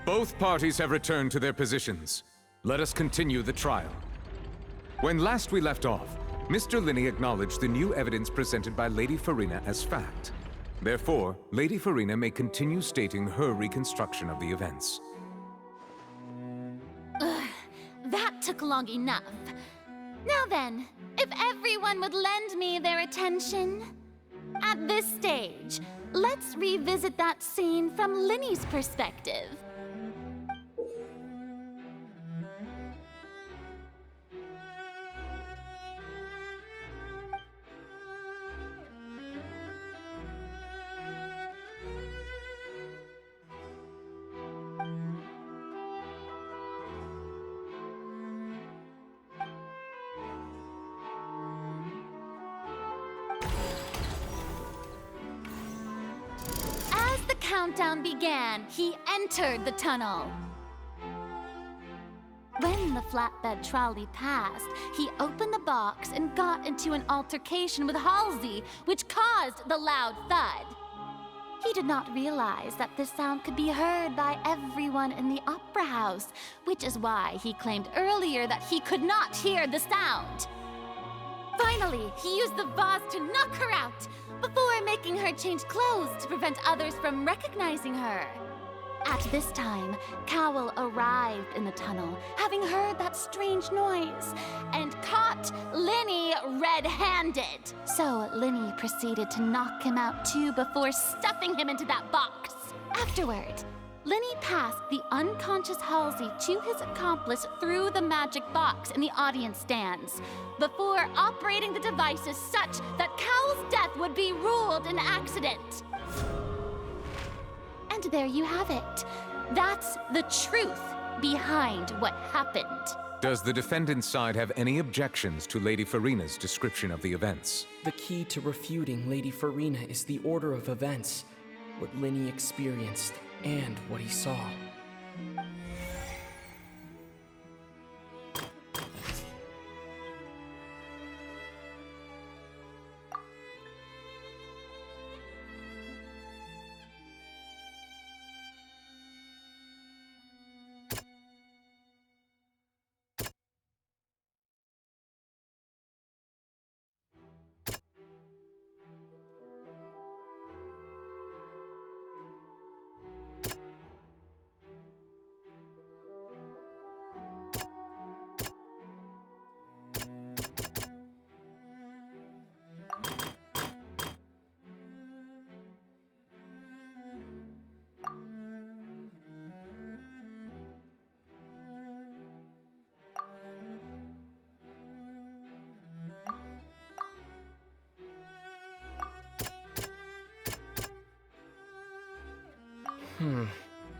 Both parties have returned to their positions. Let us continue the trial. When last we left off, Mr. Linney acknowledged the new evidence presented by Lady Farina as fact. Therefore, Lady Farina may continue stating her reconstruction of the events. That took long enough. Now then, if everyone would lend me their attention. At this stage, let's revisit that scene from Linney's perspective. Countdown began, he entered the tunnel. When the flatbed trolley passed, he opened the box and got into an altercation with Halsey, which caused the loud thud. He did not realize that this sound could be heard by everyone in the opera house, which is why he claimed earlier that he could not hear the sound. Finally, he used the vase to knock her out, before making her change clothes to prevent others from recognizing her. At this time, Cowell arrived in the tunnel, having heard that strange noise, and caught Linney red-handed. So Linney proceeded to knock him out too before stuffing him into that box. Afterward, Linney passed the unconscious Halsey to his accomplice through the magic box in the audience stands, before operating the devices such that Cowell's death would be ruled an accident. And there you have it. That's the truth behind what happened. Does the defendant's side have any objections to Lady Farina's description of the events? The key to refuting Lady Farina is the order of events, what Linney experienced, and what he saw.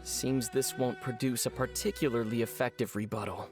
Seems this won't produce a particularly effective rebuttal.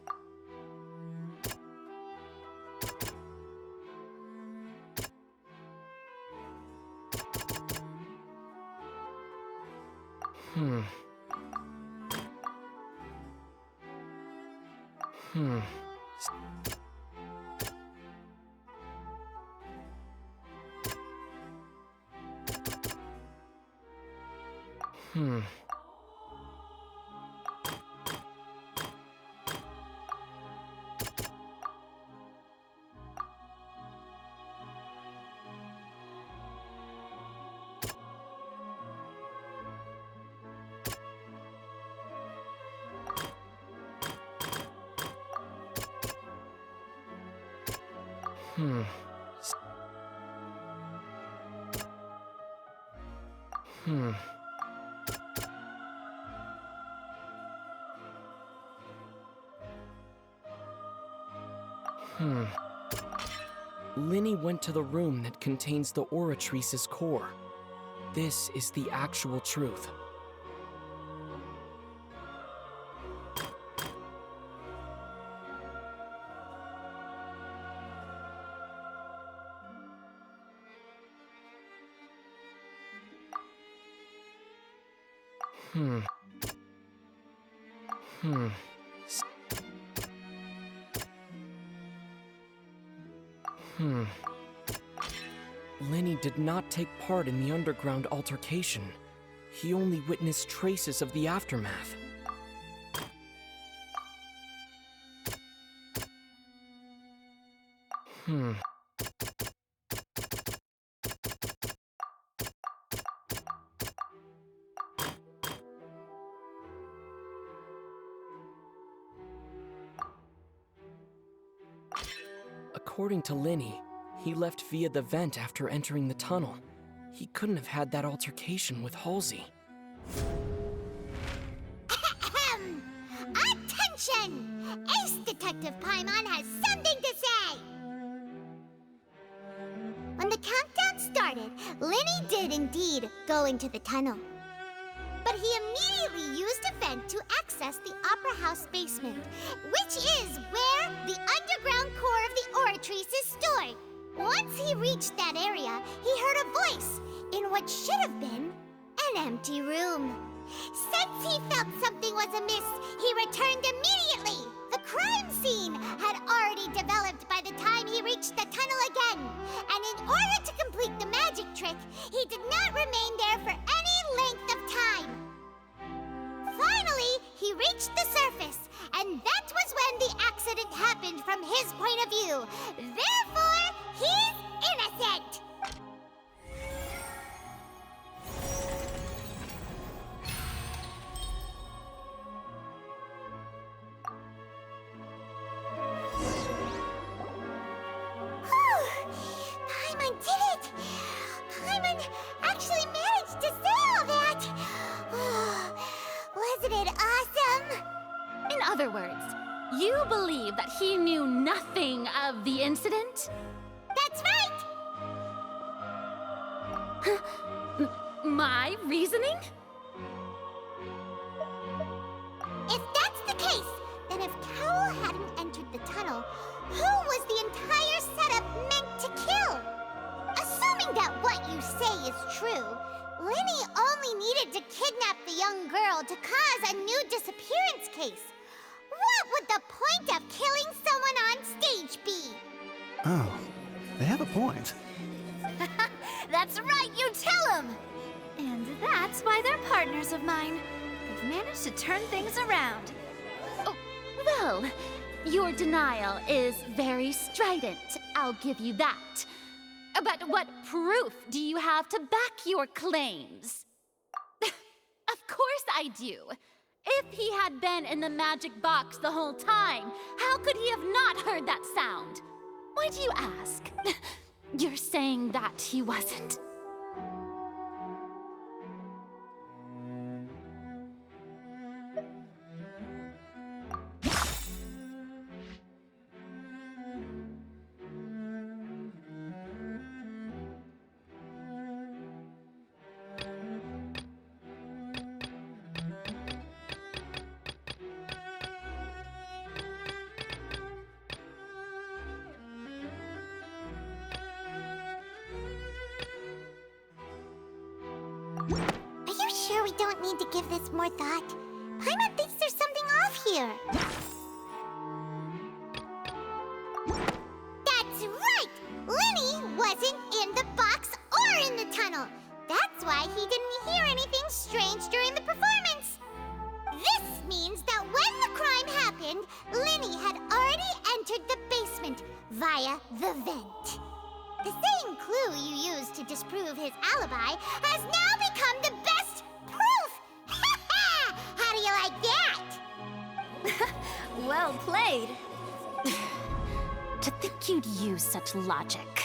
Linney went to the room that contains the Oratrice's core. This is the actual truth. Linney did not take part in the underground altercation. He only witnessed traces of the aftermath. According to Linny, he left via the vent after entering the tunnel. He couldn't have had that altercation with Halsey. Ahem! Attention! Ace Detective Paimon has something to say! When the countdown started, Linny did indeed go into the tunnel. But he immediately used a vent to access the Opera House basement, which is where the underground core of the Oratrice is stored. Once he reached that area, he heard a voice in what should have been an empty room. Since he felt something was amiss, he returned immediately. The crime scene had already developed by the time he reached the tunnel again, and in order to complete the magic trick, he did not remain there for any length of time. Finally, he reached the surface, and that was when the accident happened from his point of view. Therefore, he's innocent! Paimon did it! Paimon actually managed to say all that! Wasn't it awesome? In other words, you believe that he knew nothing of the incident? That's right! My reasoning? If that's the case, then if Cowell hadn't entered the tunnel, who was the entire setup meant to kill? Assuming that what you say is true, Linny only needed to kidnap the young girl to cause a new disappearance case. What would the point of killing someone on stage be? Oh, they have a point. That's right, you tell him! And that's why they're partners of mine. They've managed to turn things around. Oh, well, your denial is very strident, I'll give you that. But what proof do you have to back your claims? Of course I do. If he had been in the magic box the whole time, how could he have not heard that sound? Why do you ask? You're saying that he wasn't. Are you sure we don't need to give this more thought? Paimon thinks there's something off here. That's right! Linny wasn't in the box or in the tunnel. That's why he didn't hear anything strange during the performance. This means that when the crime happened, Linny had already entered the basement via the vent. The same clue you used to disprove his alibi has now become the best proof! Ha ha! How do you like that? Well played. To think you'd use such logic.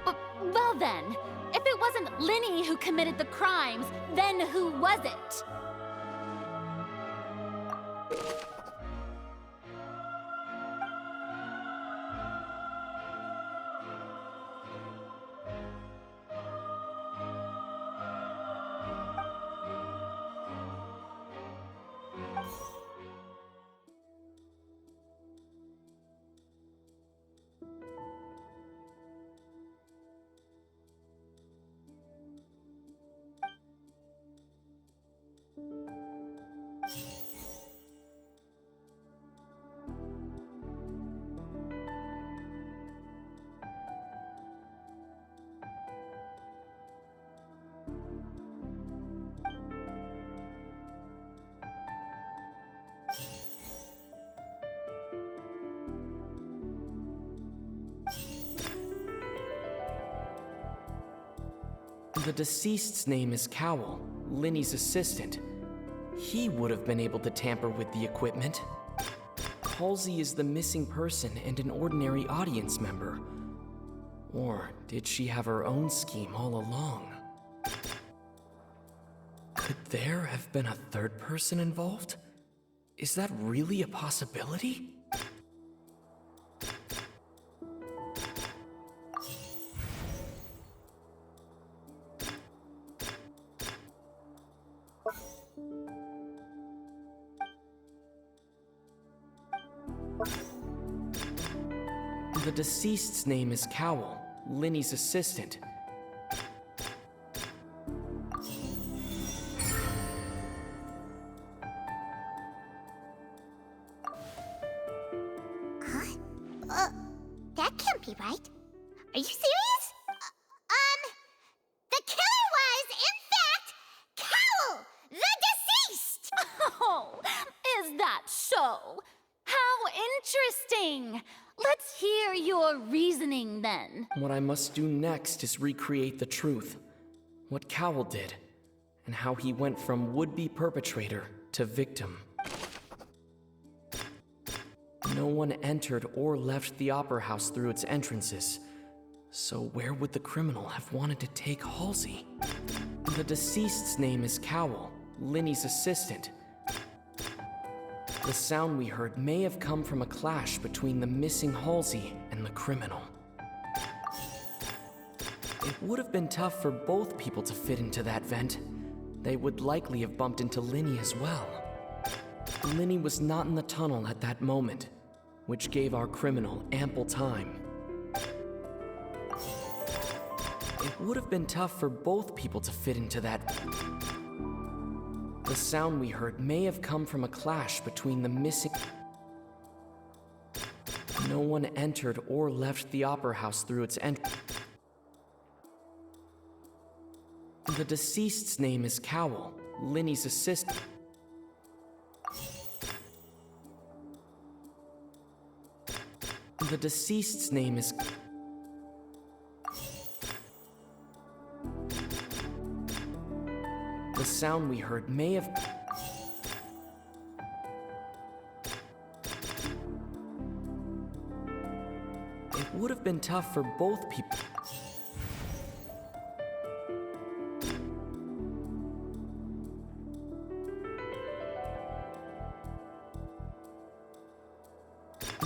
Well then, if it wasn't Linny who committed the crimes, then who was it? The deceased's name is Cowell, Linny's assistant. He would have been able to tamper with the equipment. Halsey is the missing person and an ordinary audience member. Or did she have her own scheme all along? Could there have been a third person involved? Is that really a possibility? The deceased's name is Cowell, Linny's assistant. That can't be right. Are you serious? The killer was, in fact, Cowell, the deceased! Oh, is that so? How interesting! Let's hear your reasoning then. What I must do next is recreate the truth. What Cowell did, and how he went from would-be perpetrator to victim. No one entered or left the Opera House through its entrances. So where would the criminal have wanted to take Halsey? The deceased's name is Cowell, Linny's assistant. The sound we heard may have come from a clash between the missing Halsey and the criminal. It would have been tough for both people to fit into that vent. They would likely have bumped into Linny as well. Linny was not in the tunnel at that moment, which gave our criminal ample time. It would have been tough for both people to fit into that. The sound we heard may have come from a clash between the missing... No one entered or left the Opera House through its The deceased's name is Cowell, Linny's assistant. The deceased's name is... The sound we heard may have... It would have been tough for both people.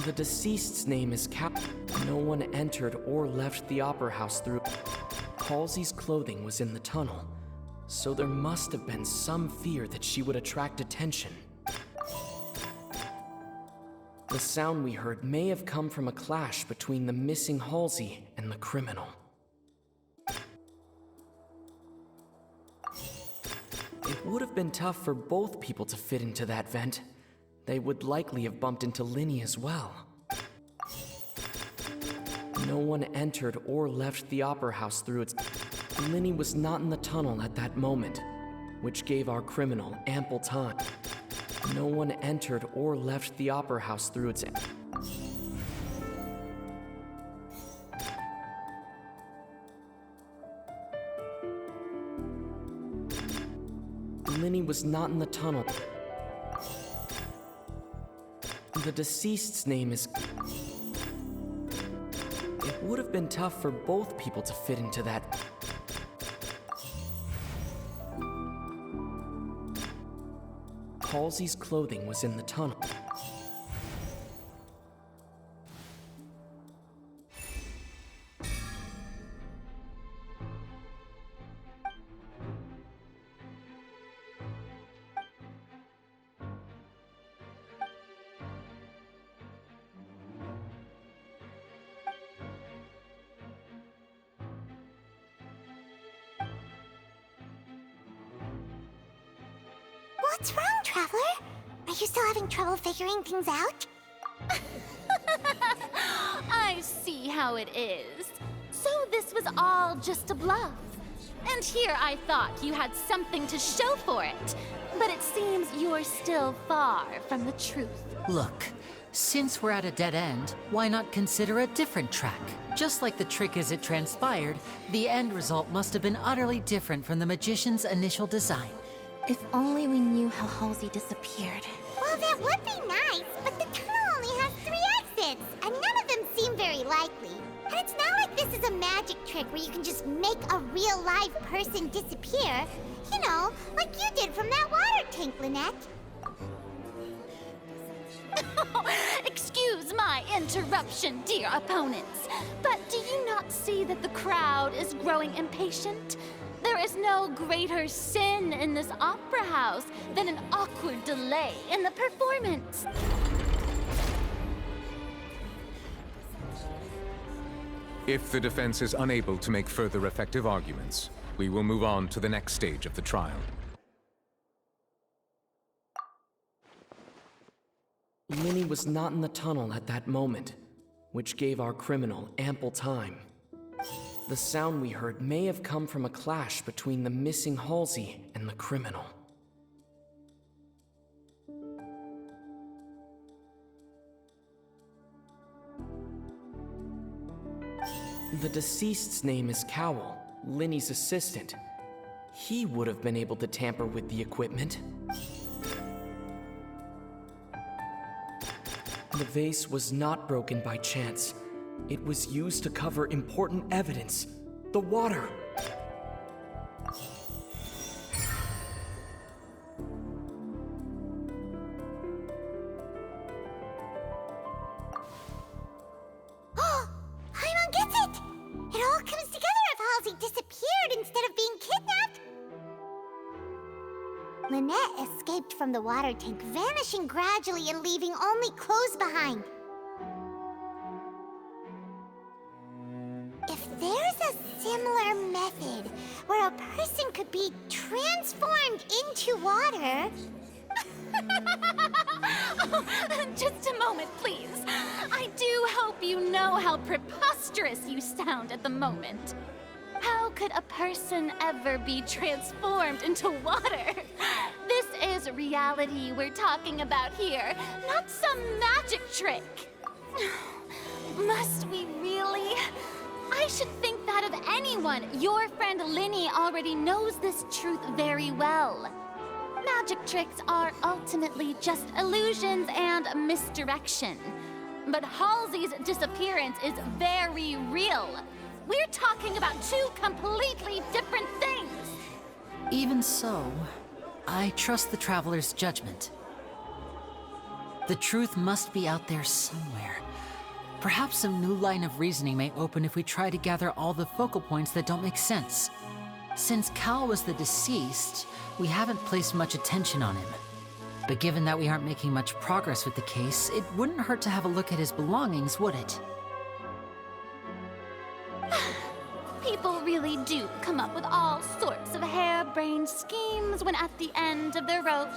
The deceased's name is Cap. No one entered or left the Opera House through... Halsey's clothing was in the tunnel, so there must have been some fear that she would attract attention. The sound we heard may have come from a clash between the missing Halsey and the criminal. It would have been tough for both people to fit into that vent. They would likely have bumped into Linny as well. No one entered or left the Opera House through its... Linny was not in the tunnel at that moment, which gave our criminal ample time. No one entered or left the Opera House through its... Linny was not in the tunnel. The deceased's name is... It would have been tough for both people to fit into that... Halsey's clothing was in the tunnel. What's wrong, Traveler? Are you still having trouble figuring things out? I see how it is. So this was all just a bluff. And here I thought you had something to show for it. But it seems you're still far from the truth. Look, Since we're at a dead end, why not consider a different track? Just like the trick as it transpired, the end result must have been utterly different from the magician's initial design. If only we knew how Halsey disappeared. Well, that would be nice, but the tunnel only has 3 exits, and none of them seem very likely. And it's not like this is a magic trick where you can just make a real live person disappear. You know, like you did from that water tank, Lynette. Excuse my interruption, dear opponents, but do you not see that the crowd is growing impatient? There is no greater sin in this opera house than an awkward delay in the performance. If the defense is unable to make further effective arguments, we will move on to the next stage of the trial. Linny was not in the tunnel at that moment, which gave our criminal ample time. The sound we heard may have come from a clash between the missing Halsey and the criminal. The deceased's name is Cowell, Linny's assistant. He would have been able to tamper with the equipment. The vase was not broken by chance. It was used to cover important evidence. The water. Paimon gets it! It all comes together if Halsey disappeared instead of being kidnapped. Lynette escaped from the water tank, vanishing gradually and leaving only clothes behind. If there's a similar method where a person could be transformed into water... Just a moment, please. I do hope you know how preposterous you sound at the moment. How could a person ever be transformed into water? This is reality we're talking about here, not some magic trick. Must we really? I should think that of anyone. Your friend Linny already knows this truth very well. Magic tricks are ultimately just illusions and misdirection. But Halsey's disappearance is very real. We're talking about 2 completely different things. Even so, I trust the Traveler's judgment. The truth must be out there somewhere. Perhaps some new line of reasoning may open if we try to gather all the focal points that don't make sense. Since Cal was the deceased, we haven't placed much attention on him. But given that we aren't making much progress with the case, it wouldn't hurt to have a look at his belongings, would it? People really do come up with all sorts of harebrained schemes when at the end of their rope.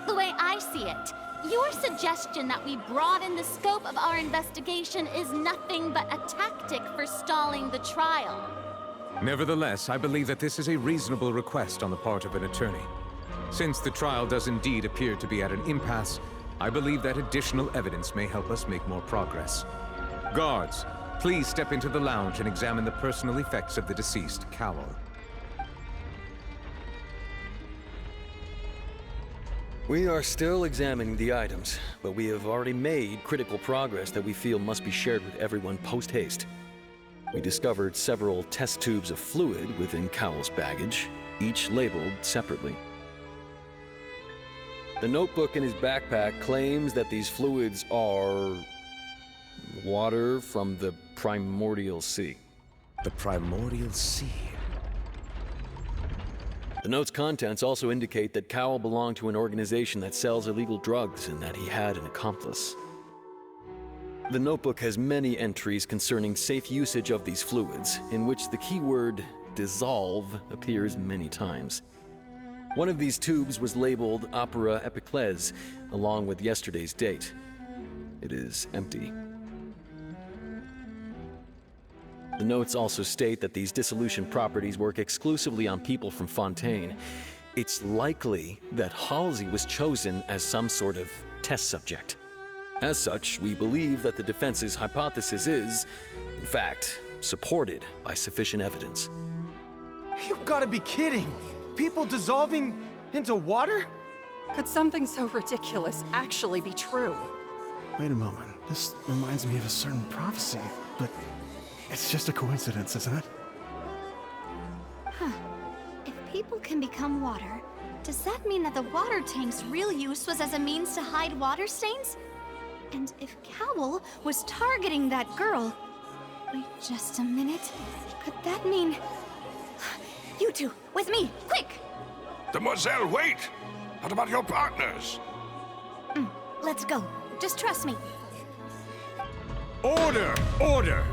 The way I see it, your suggestion that we broaden the scope of our investigation is nothing but a tactic for stalling the trial. Nevertheless, I believe that this is a reasonable request on the part of an attorney. Since the trial does indeed appear to be at an impasse, I believe that additional evidence may help us make more progress. Guards, please step into the lounge and examine the personal effects of the deceased, Cowell. We are still examining the items, but we have already made critical progress that we feel must be shared with everyone post-haste. We discovered several test tubes of fluid within Cowell's baggage, each labeled separately. The notebook in his backpack claims that these fluids are water from the primordial sea. The primordial sea. The note's contents also indicate that Cowell belonged to an organization that sells illegal drugs and that he had an accomplice. The notebook has many entries concerning safe usage of these fluids, in which the keyword dissolve appears many times. One of these tubes was labeled Opera Epiclese, along with yesterday's date. It is empty. The notes also state that these dissolution properties work exclusively on people from Fontaine. It's likely that Halsey was chosen as some sort of test subject. As such, we believe that the defense's hypothesis is, in fact, supported by sufficient evidence. You've got to be kidding! People dissolving into water? Could something so ridiculous actually be true? Wait a moment. This reminds me of a certain prophecy, but it's just a coincidence, isn't it? Huh. If people can become water, does that mean that the water tank's real use was as a means to hide water stains? And if Cowl was targeting that girl... Wait just a minute. Could that mean... You two, with me, quick! Demoiselle, wait! What about your partners? Let's go. Just trust me. Order! Order!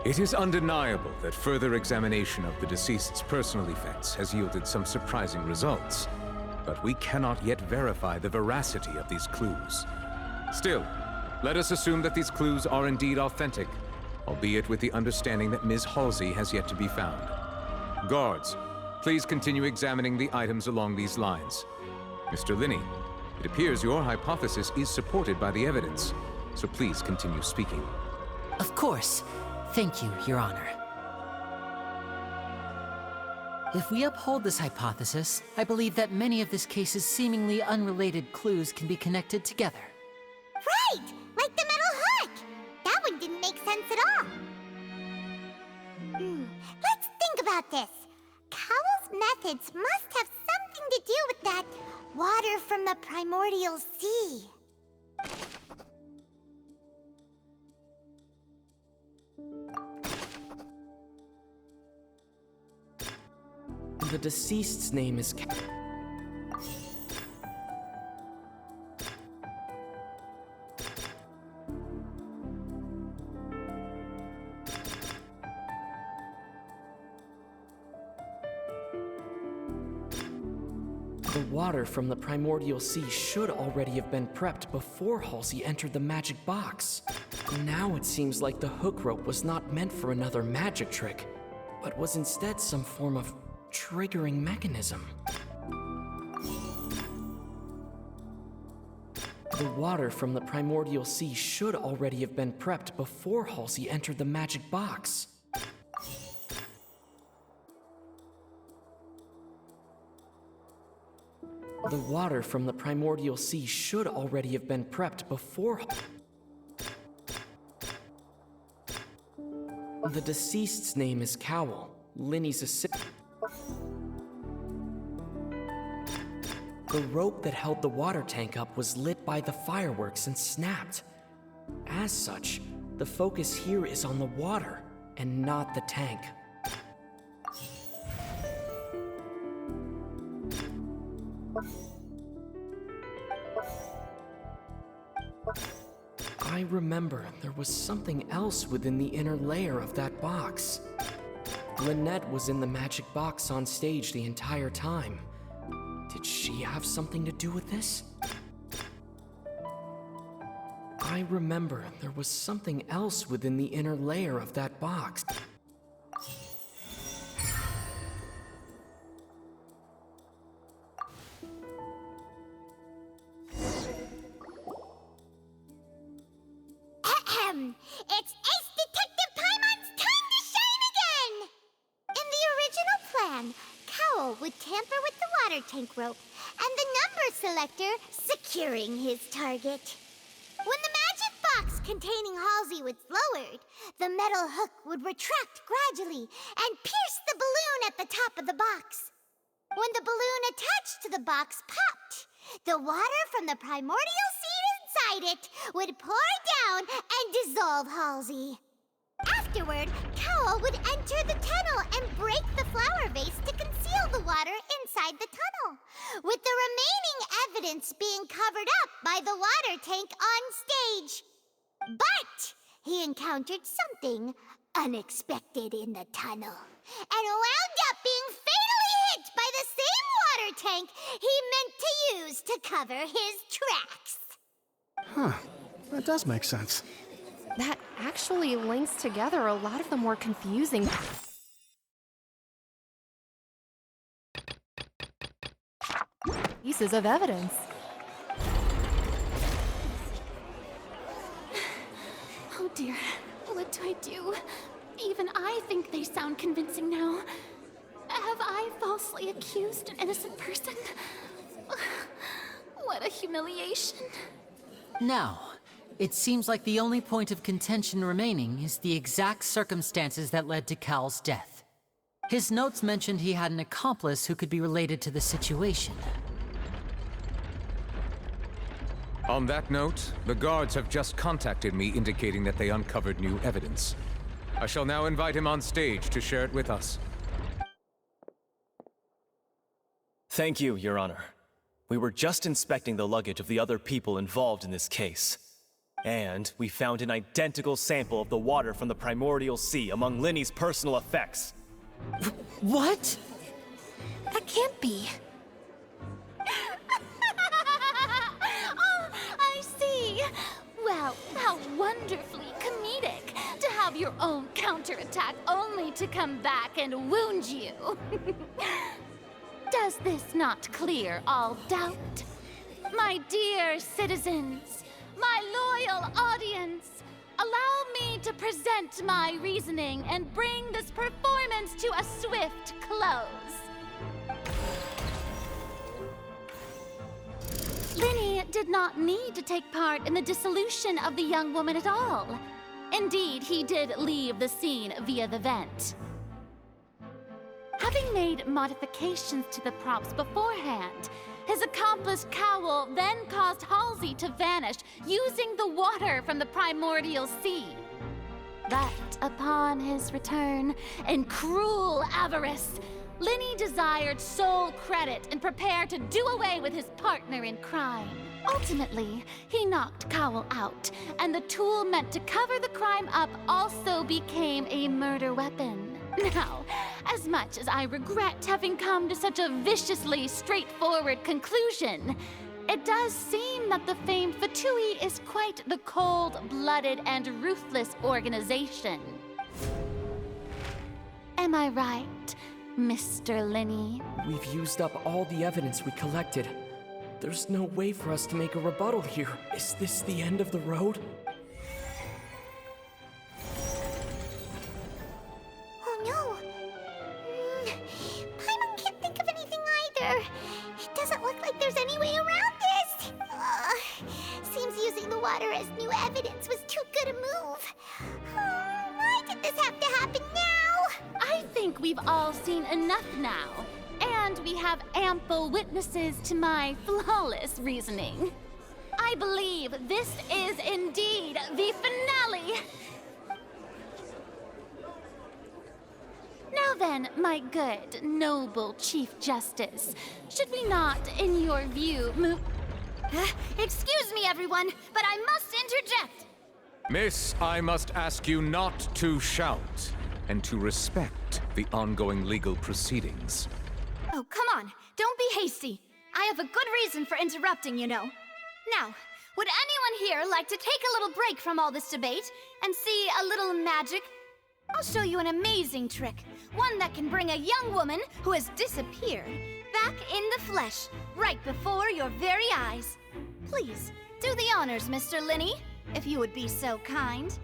It is undeniable that further examination of the deceased's personal effects has yielded some surprising results, but we cannot yet verify the veracity of these clues. Still, let us assume that these clues are indeed authentic, albeit with the understanding that Ms. Halsey has yet to be found. Guards, please continue examining the items along these lines. Mr. Linney, it appears your hypothesis is supported by the evidence, so please continue speaking. Of course. Thank you, Your Honor. If we uphold this hypothesis, I believe that many of this case's seemingly unrelated clues can be connected together. Right! Like the metal hook! That one didn't make sense at all. Let's think about this. Cowell's methods must have something to do with that water from the primordial sea. The deceased's name is The water from the primordial sea should already have been prepped before Halsey entered the magic box. Now it seems like the hook rope was not meant for another magic trick, but was instead some form of triggering mechanism. The water from the primordial sea should already have been prepped before Halsey entered the magic box. The water from the primordial sea should already have been prepped before... The deceased's name is Cowl, Linney's assistant. The rope that held the water tank up was lit by the fireworks and snapped. As such, the focus here is on the water and not the tank. I remember there was something else within the inner layer of that box. Lynette was in the magic box on stage the entire time. Did she have something to do with this? I remember there was something else within the inner layer of that box. It's Ace Detective Paimon's time to shine again! In the original plan, Cowl would tamper with the water tank rope and the number selector securing his target. When the magic box containing Halsey was lowered, the metal hook would retract gradually and pierce the balloon at the top of the box. When the balloon attached to the box popped, the water from the primordial seed inside it would pour down and dissolve Halsey. Afterward, Cowl would enter the tunnel and break the flower vase to conceal the water inside the tunnel, with the remaining evidence being covered up by the water tank on stage. But he encountered something unexpected in the tunnel and wound up being fatally hit by the same water tank he meant to use to cover his tracks. Huh. That does make sense. That actually links together a lot of the more confusing pieces of evidence. dear, what do I do? Even I think they sound convincing now. Have I falsely accused an innocent person? What a humiliation. Now, it seems like the only point of contention remaining is the exact circumstances that led to Cal's death. His notes mentioned he had an accomplice who could be related to the situation. On that note, the guards have just contacted me indicating that they uncovered new evidence. I shall now invite him on stage to share it with us. Thank you, Your Honor. We were just inspecting the luggage of the other people involved in this case. And we found an identical sample of the water from the primordial sea among Linny's personal effects. What? That can't be. Oh, I see. Well, how wonderfully comedic to have your own counterattack only to come back and wound you. Does this not clear all doubt? My dear citizens, my loyal audience, allow me to present my reasoning and bring this performance to a swift close. Linny did not need to take part in the dissolution of the young woman at all. Indeed, he did leave the scene via the vent. Having made modifications to the props beforehand, his accomplice Cowell then caused Halsey to vanish using the water from the primordial sea. But upon his return, in cruel avarice, Linny desired sole credit and prepared to do away with his partner in crime. Ultimately, he knocked Cowell out, and the tool meant to cover the crime up also became a murder weapon. Now, as much as I regret having come to such a viciously straightforward conclusion, it does seem that the famed Fatui is quite the cold-blooded and ruthless organization. Am I right, Mr. Linny? We've used up all the evidence we collected. There's no way for us to make a rebuttal here. Is this the end of the road? Oh no. Paimon can't think of anything either. It doesn't look like there's any way around this. Seems using the water as new evidence was too good a move. Why did this have to happen now? I think we've all seen enough now, and we have ample witnesses to my flawless reasoning. I believe this is indeed the finale. Now then, my good, noble Chief Justice, should we not, in your view, move... Excuse me, everyone, but I must interject. Miss, I must ask you not to shout, and to respect the ongoing legal proceedings. Oh, come on. Don't be hasty. I have a good reason for interrupting, you know. Now, would anyone here like to take a little break from all this debate and see a little magic? I'll show you an amazing trick. One that can bring a young woman who has disappeared back in the flesh, right before your very eyes. Please, do the honors, Mr. Linny, if you would be so kind.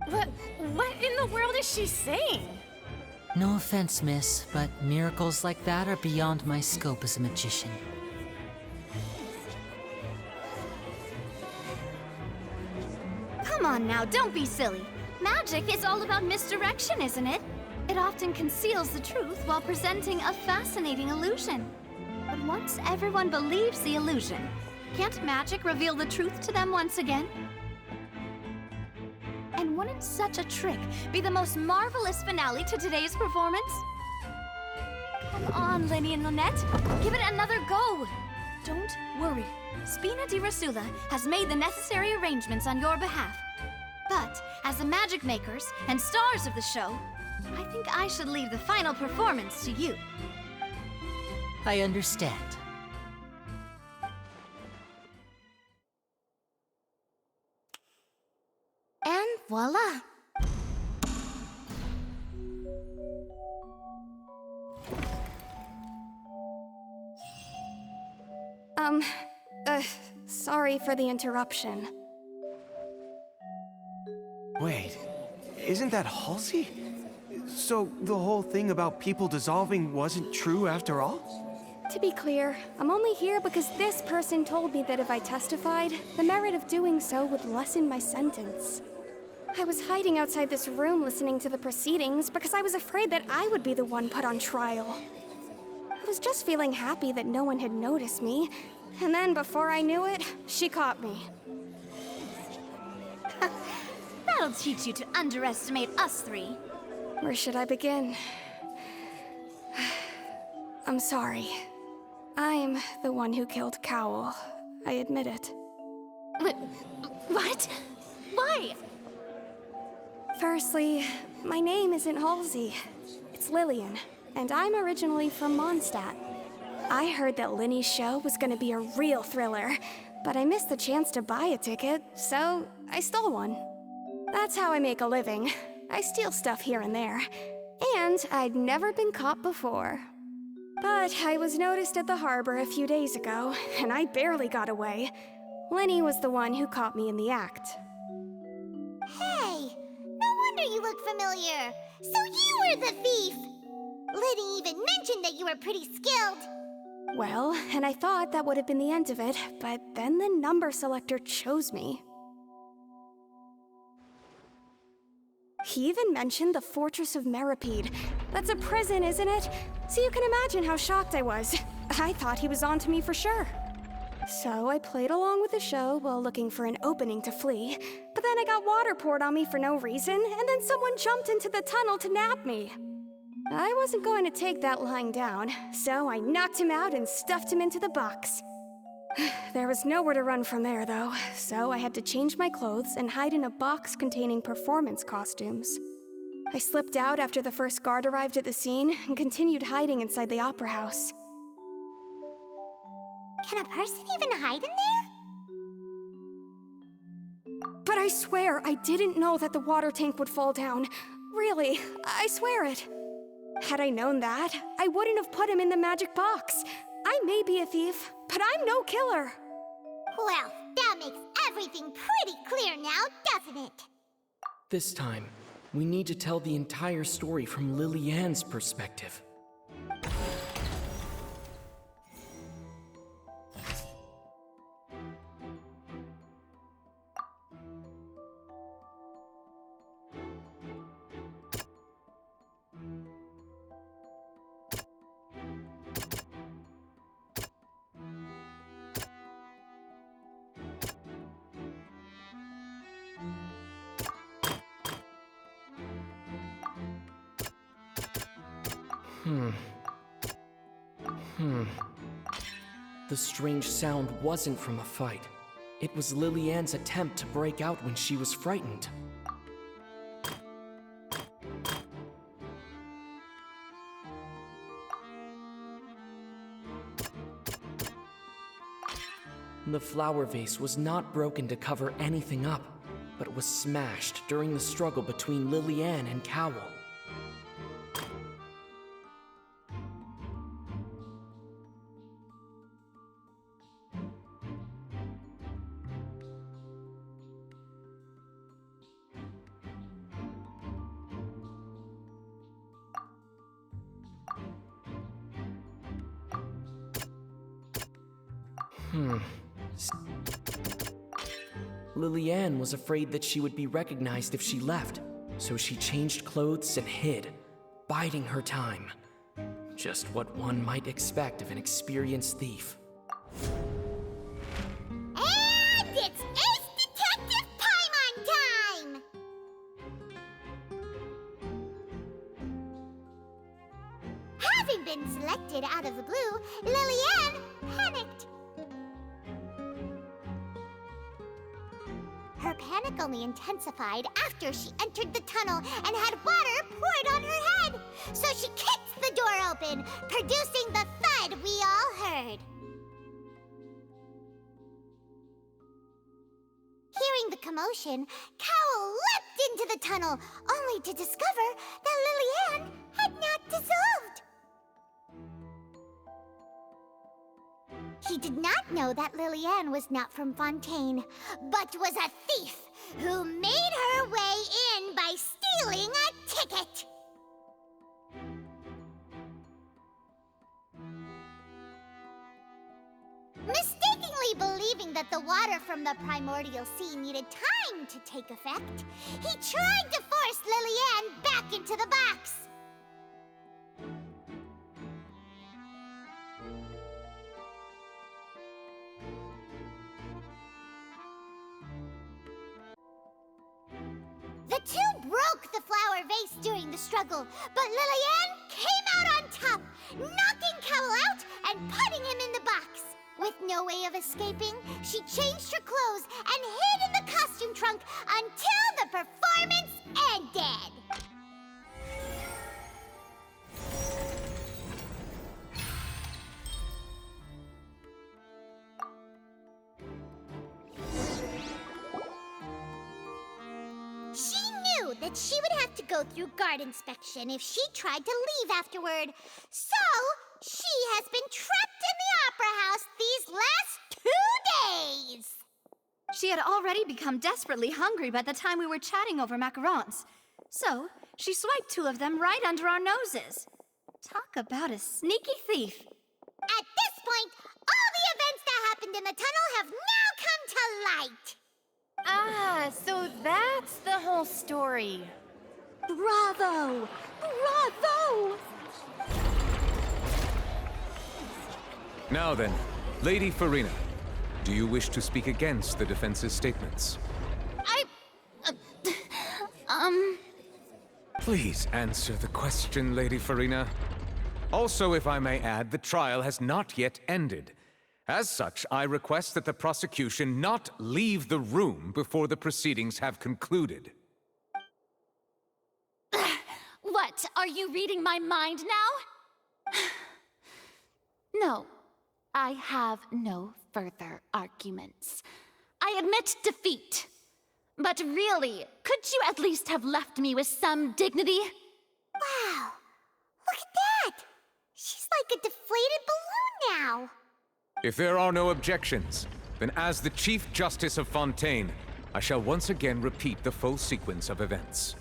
What in the world is she saying? No offense, miss, but miracles like that are beyond my scope as a magician. Come on now, don't be silly. Magic is all about misdirection, isn't it? It often conceals the truth while presenting a fascinating illusion. But once everyone believes the illusion, can't magic reveal the truth to them once again? And wouldn't such a trick be the most marvelous finale to today's performance? Come on, Linny and Lynette. Give it another go. Don't worry. Spina di Rasula has made the necessary arrangements on your behalf. But as the magic makers and stars of the show, I think I should leave the final performance to you. I understand. And voila! Sorry for the interruption. Wait, isn't that Halsey? So the whole thing about people dissolving wasn't true after all? To be clear, I'm only here because this person told me that if I testified, the merit of doing so would lessen my sentence. I was hiding outside this room listening to the proceedings because I was afraid that I would be the one put on trial. I was just feeling happy that no one had noticed me, and then before I knew it, she caught me. That'll teach you to underestimate us three. Where should I begin? I'm sorry. I'm the one who killed Cowl. I admit it. What? Why? Firstly, my name isn't Halsey. It's Lillian, and I'm originally from Mondstadt. I heard that Linny's show was gonna be a real thriller, but I missed the chance to buy a ticket, so I stole one. That's how I make a living. I steal stuff here and there. And I'd never been caught before. But I was noticed at the harbor a few days ago, and I barely got away. Linny was the one who caught me in the act. Hey, no wonder you look familiar. So you were the thief. Liddy even mentioned that you were pretty skilled. Well, and I thought that would have been the end of it, but then the number selector chose me. He even mentioned the Fortress of Meripede. That's a prison, isn't it? So you can imagine how shocked I was. I thought he was onto me for sure. So I played along with the show while looking for an opening to flee, but then I got water poured on me for no reason, and then someone jumped into the tunnel to nab me. I wasn't going to take that lying down, so I knocked him out and stuffed him into the box. There was nowhere to run from there, though, so I had to change my clothes and hide in a box containing performance costumes. I slipped out after the first guard arrived at the scene and continued hiding inside the opera house. Can a person even hide in there? But I swear I didn't know that the water tank would fall down. Really, I swear it. Had I known that, I wouldn't have put him in the magic box. I may be a thief, but I'm no killer. Well, that makes everything pretty clear now, doesn't it? This time, we need to tell the entire story from Lily-Ann's perspective. The strange sound wasn't from a fight. It was Lily-Ann's attempt to break out when she was frightened. The flower vase was not broken to cover anything up, but was smashed during the struggle between Lily-Ann and Cowl. Lily-Ann was afraid that she would be recognized if she left, so she changed clothes and hid, biding her time. Just what one might expect of an experienced thief. And it's Ace Detective Paimon time! Having been selected out of the blue, Lily-Ann panicked. Her panic only intensified after she entered the tunnel and had water poured on her head. So she kicked the door open, producing the thud we all heard. Hearing the commotion, Cowl leapt into the tunnel, only to discover that Lily-Ann had not dissolved. He did not know that Lillian was not from Fontaine, but was a thief who made her way in by stealing a ticket. Mistakenly believing that the water from the primordial sea needed time to take effect, he tried to force Lillian back into the box. The two broke the flower vase during the struggle, but Lillian came out on top, knocking Cowell out and putting him in the box. With no way of escaping, she changed her clothes and hid in the costume trunk until the performance ended. She knew that she would have to go through guard inspection if she tried to leave afterward. So, she has been trapped in the Opera House these last 2 days. She had already become desperately hungry by the time we were chatting over macarons. So, she swiped 2 of them right under our noses. Talk about a sneaky thief. At this point, all the events that happened in the tunnel have now come to light. Ah, so that's the whole story. Bravo! Bravo! Now then, Lady Farina, do you wish to speak against the defense's statements? Please answer the question, Lady Farina. Also, if I may add, the trial has not yet ended. As such, I request that the prosecution not leave the room before the proceedings have concluded. What? Are you reading my mind now? No, I have no further arguments. I admit defeat. But really, could you at least have left me with some dignity? Wow, look at that! She's like a deflated balloon now. If there are no objections, then as the Chief Justice of Fontaine, I shall once again repeat the full sequence of events.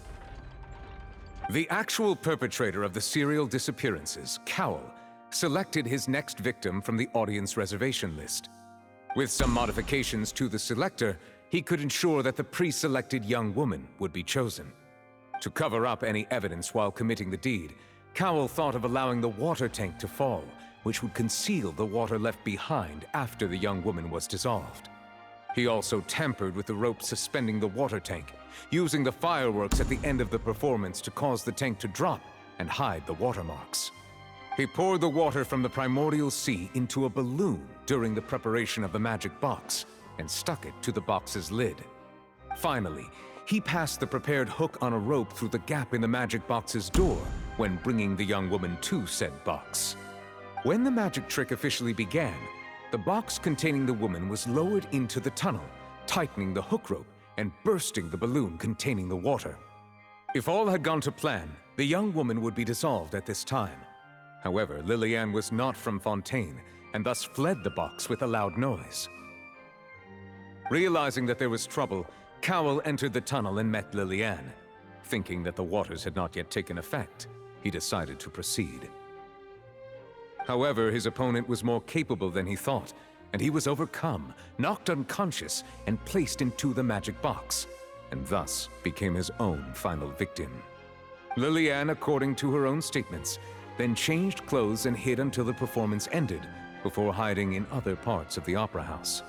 The actual perpetrator of the serial disappearances, Cowell, selected his next victim from the audience reservation list. With some modifications to the selector, he could ensure that the pre-selected young woman would be chosen. To cover up any evidence while committing the deed, Cowell thought of allowing the water tank to fall, which would conceal the water left behind after the young woman was dissolved. He also tampered with the rope suspending the water tank, using the fireworks at the end of the performance to cause the tank to drop and hide the watermarks. He poured the water from the primordial sea into a balloon during the preparation of the magic box and stuck it to the box's lid. Finally, he passed the prepared hook on a rope through the gap in the magic box's door when bringing the young woman to said box. When the magic trick officially began, the box containing the woman was lowered into the tunnel, tightening the hook rope and bursting the balloon containing the water. If all had gone to plan, the young woman would be dissolved at this time. However, Lillian was not from Fontaine, and thus fled the box with a loud noise. Realizing that there was trouble, Cowell entered the tunnel and met Lillian. Thinking that the waters had not yet taken effect, he decided to proceed. However, his opponent was more capable than he thought, and he was overcome, knocked unconscious, and placed into the magic box, and thus became his own final victim. Lillian, according to her own statements, then changed clothes and hid until the performance ended, before hiding in other parts of the opera house.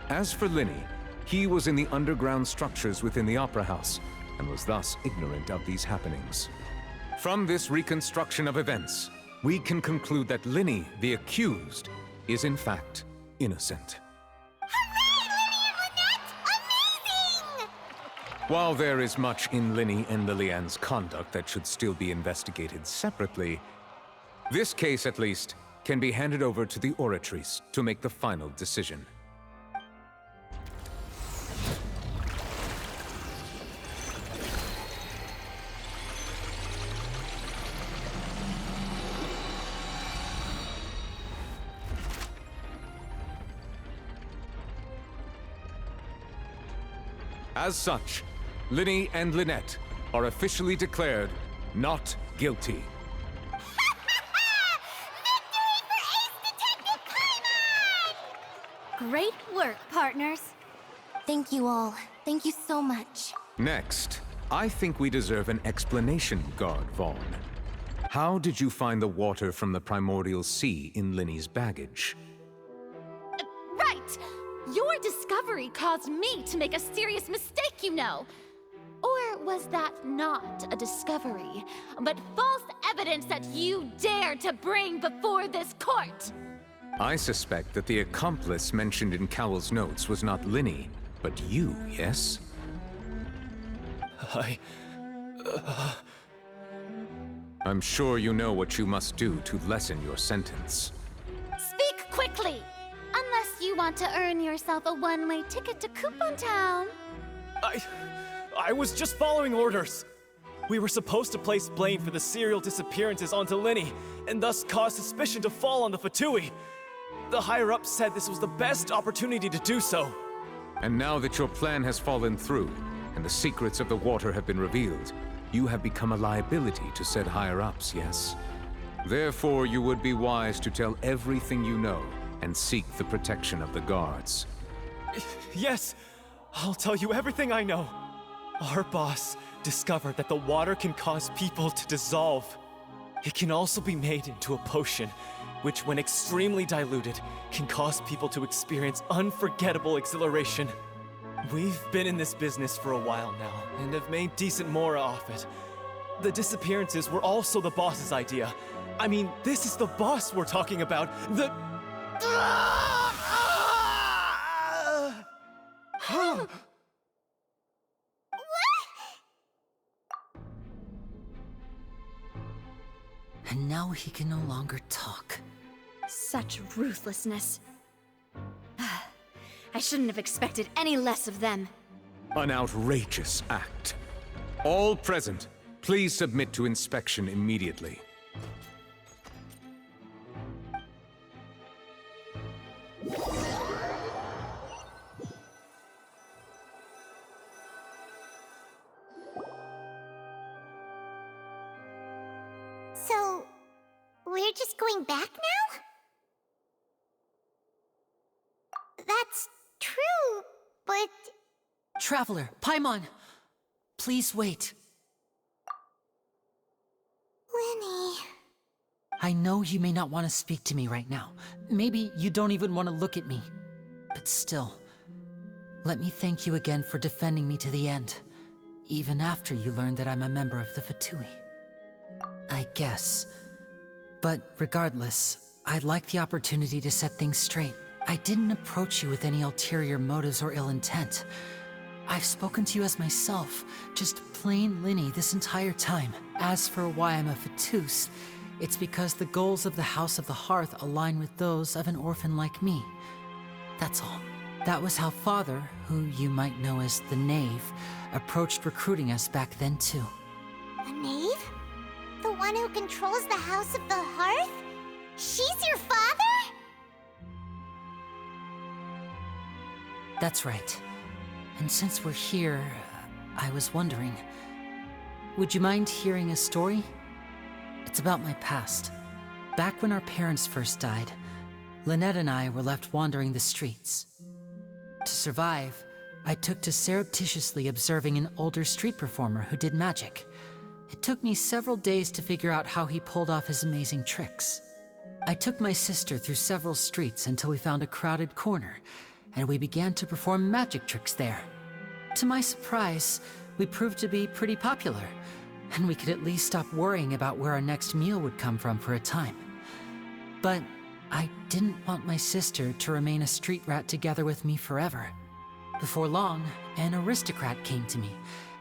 As for Linny, he was in the underground structures within the opera house, and was thus ignorant of these happenings. From this reconstruction of events, we can conclude that Linny, the accused, is in fact innocent. While there is much in Linny and Lillian's conduct that should still be investigated separately, this case, at least, can be handed over to the Oratrice to make the final decision. As such, Linny and Lynette are officially declared not guilty. Great work, partners. Thank you all. Thank you so much. Next, I think we deserve an explanation, Guard Vaughn. How did you find the water from the primordial sea in Linny's baggage? Right! Your discovery caused me to make a serious mistake, you know. Or was that not a discovery, but false evidence that you dared to bring before this court? I suspect that the accomplice mentioned in Cowell's notes was not Linny, but you, yes? I'm sure you know what you must do to lessen your sentence. Speak quickly! Unless you want to earn yourself a one-way ticket to Coupon Town. I was just following orders. We were supposed to place blame for the serial disappearances onto Linny, and thus cause suspicion to fall on the Fatui. The higher-ups said this was the best opportunity to do so. And now that your plan has fallen through, and the secrets of the water have been revealed, you have become a liability to said higher-ups, yes? Therefore, you would be wise to tell everything you know, and seek the protection of the guards. Yes, I'll tell you everything I know. Our boss discovered that the water can cause people to dissolve. It can also be made into a potion, which when extremely diluted, can cause people to experience unforgettable exhilaration. We've been in this business for a while now, and have made decent mora off it. The disappearances were also the boss's idea. I mean, this is the boss we're talking about. The... And now he can no longer talk. Such ruthlessness. I shouldn't have expected any less of them. An outrageous act. All present, please submit to inspection immediately. So, we're just going back now? That's true, but... Traveler, Paimon! Please wait. Linny... I know you may not want to speak to me right now. Maybe you don't even want to look at me. But still, let me thank you again for defending me to the end, even after you learned that I'm a member of the Fatui. I guess. But regardless, I'd like the opportunity to set things straight. I didn't approach you with any ulterior motives or ill intent. I've spoken to you as myself, just plain Linny this entire time. As for why I'm a Fatus, it's because the goals of the House of the Hearth align with those of an orphan like me. That's all. That was how Father, who you might know as the Knave, approached recruiting us back then too. The Knave? The one who controls the House of the Hearth? She's your father? That's right. And since we're here, I was wondering, would you mind hearing a story? It's about my past. Back when our parents first died, Lynette and I were left wandering the streets. To survive, I took to surreptitiously observing an older street performer who did magic. It took me several days to figure out how he pulled off his amazing tricks. I took my sister through several streets until we found a crowded corner, and we began to perform magic tricks there. To my surprise, we proved to be pretty popular, and we could at least stop worrying about where our next meal would come from for a time. But I didn't want my sister to remain a street rat together with me forever. Before long, an aristocrat came to me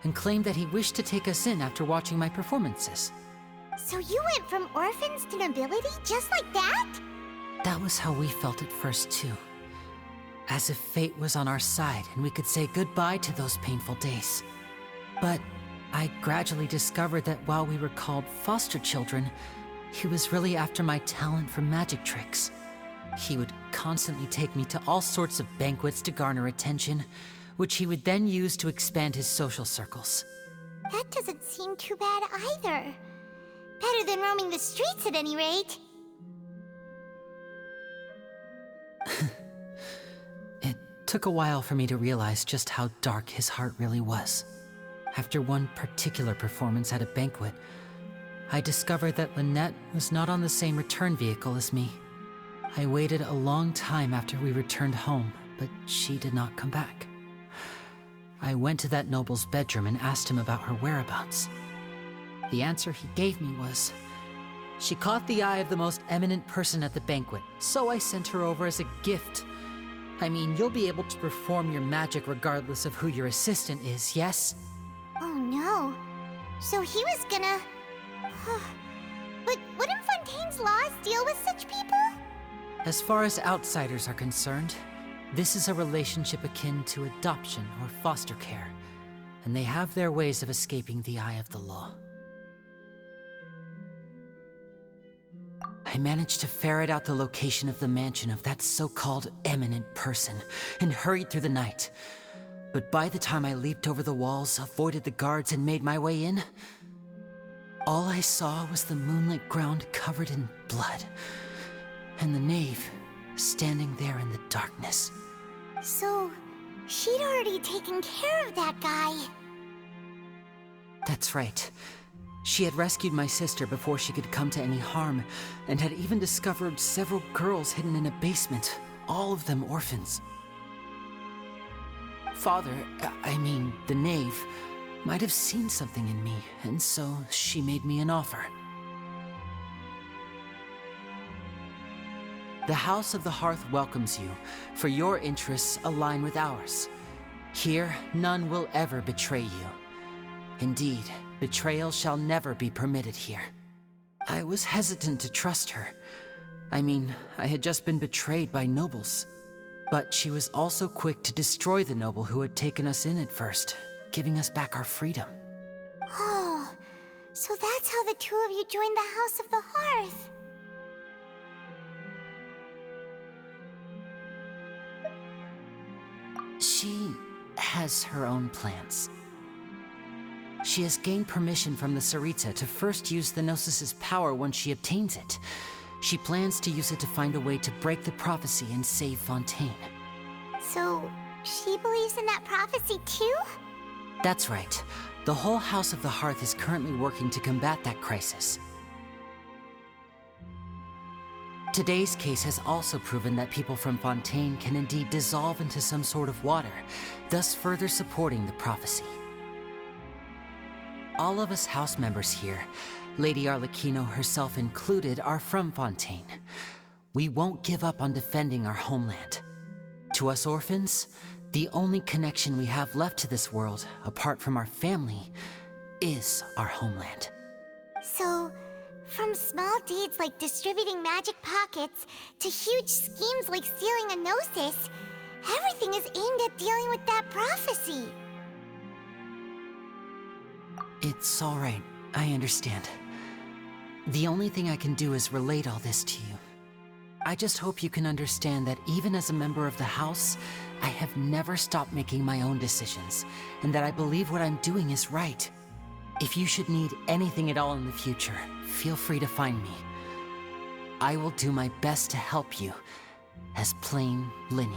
and claimed that he wished to take us in after watching my performances. So you went from orphans to nobility just like that? That was how we felt at first too. As if fate was on our side and we could say goodbye to those painful days. But I gradually discovered that while we were called foster children, he was really after my talent for magic tricks. He would constantly take me to all sorts of banquets to garner attention, which he would then use to expand his social circles. That doesn't seem too bad either. Better than roaming the streets at any rate. It took a while for me to realize just how dark his heart really was. After one particular performance at a banquet, I discovered that Lynette was not on the same return vehicle as me. I waited a long time after we returned home, but she did not come back. I went to that noble's bedroom and asked him about her whereabouts. The answer he gave me was, she caught the eye of the most eminent person at the banquet, so I sent her over as a gift. I mean, you'll be able to perform your magic regardless of who your assistant is, yes? Oh no. So he was gonna... But wouldn't Fontaine's laws deal with such people? As far as outsiders are concerned, this is a relationship akin to adoption or foster care, and they have their ways of escaping the eye of the law. I managed to ferret out the location of the mansion of that so-called eminent person and hurried through the night. But by the time I leaped over the walls, avoided the guards, and made my way in, all I saw was the moonlit ground covered in blood, and the knave standing there in the darkness. So, she'd already taken care of that guy. That's right. She had rescued my sister before she could come to any harm, and had even discovered several girls hidden in a basement, all of them orphans. Father, I mean, the knave, might have seen something in me, and so she made me an offer. The House of the Hearth welcomes you, for your interests align with ours. Here, none will ever betray you. Indeed, betrayal shall never be permitted here. I was hesitant to trust her. I mean, I had just been betrayed by nobles. But she was also quick to destroy the noble who had taken us in at first, giving us back our freedom. Oh, so that's how the two of you joined the House of the Hearth. She has her own plans. She has gained permission from the Tsaritsa to first use the Gnosis' power once she obtains it. She plans to use it to find a way to break the prophecy and save Fontaine. So, she believes in that prophecy too? That's right. The whole House of the Hearth is currently working to combat that crisis. Today's case has also proven that people from Fontaine can indeed dissolve into some sort of water, thus further supporting the prophecy. All of us house members here, Lady Arlecchino herself included, are from Fontaine. We won't give up on defending our homeland. To us orphans, the only connection we have left to this world, apart from our family, is our homeland. So, from small deeds like distributing magic pockets to huge schemes like stealing a Gnosis, everything is aimed at dealing with that prophecy. It's all right. I understand. The only thing I can do is relate all this to you. I just hope you can understand that even as a member of the House, I have never stopped making my own decisions, and that I believe what I'm doing is right. If you should need anything at all in the future, feel free to find me. I will do my best to help you, as plain Linny.